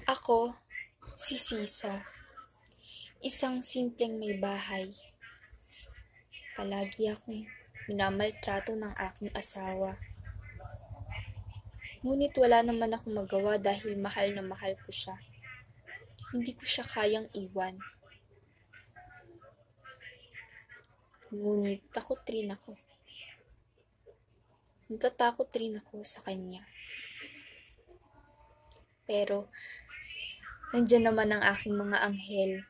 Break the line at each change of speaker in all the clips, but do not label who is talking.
Ako, si Sisa, isang simpleng may bahay. Palagi akong minamaltrato ng aking asawa. Ngunit wala naman akong magawa dahil mahal na mahal ko siya. Hindi ko siya kayang iwan. Ngunit takot rin ako. Natatakot rin ako sa kanya. Pero, nandyan naman ang aking mga anghel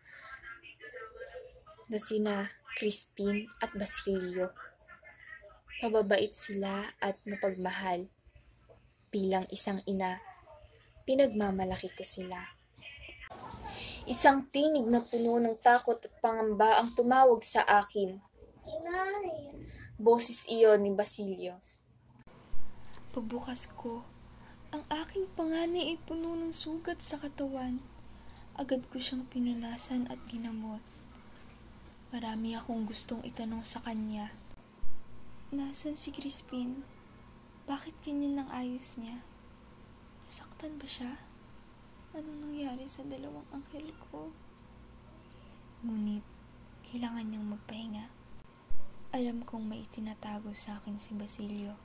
na sina Crispin at Basilio. Mababait sila at mapagmahal. Bilang isang ina, pinagmamalaki ko sila. Isang tinig na puno ng takot at pangamba ang tumawag sa akin. Boses iyon ni Basilio. Pagbukas ko, ang aking panganay ay puno ng sugat sa katawan. Agad ko siyang pinunasan at ginamot. Marami akong gustong itanong sa kanya. Nasaan si Crispin? Bakit ganyan ang ayos niya? Nasaktan ba siya? Anong nangyari sa dalawang anghel ko? Ngunit, kailangan niyang magpahinga. Alam kong may itinatago sa akin si Basilio,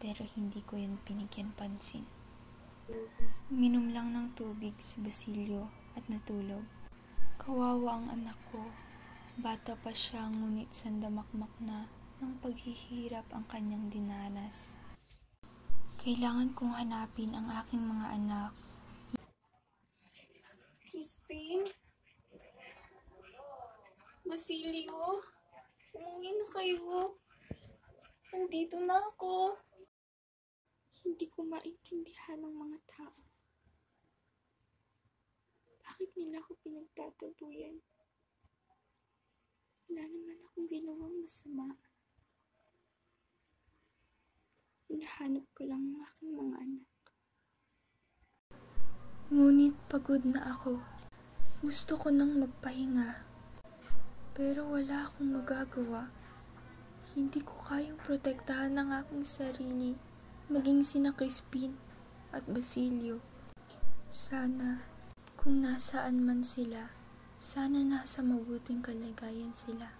pero hindi ko yun pinigyan pansin. Minom lang ng tubig si Basilio at natulog. Kawawa ang anak ko. Bata pa siya, ngunit sandamakmak na ng paghihirap ang kanyang dinanas. Kailangan kong hanapin ang aking mga anak. Crispin? Basilio? Umuwi na kayo. Nandito na ako. Hindi ko maintindihan ng mga tao. Bakit nila ako pinagtatabuyan? Wala naman akong ginawang masama. Hinahanap ko lang ang aking mga anak. Ngunit pagod na ako. Gusto ko nang magpahinga. Pero wala akong magagawa. Hindi ko kayang protektahan ang aking sarili, maging sina Crispin at Basilio. Sana, kung nasaan man sila, sana nasa mabuting kalagayan sila.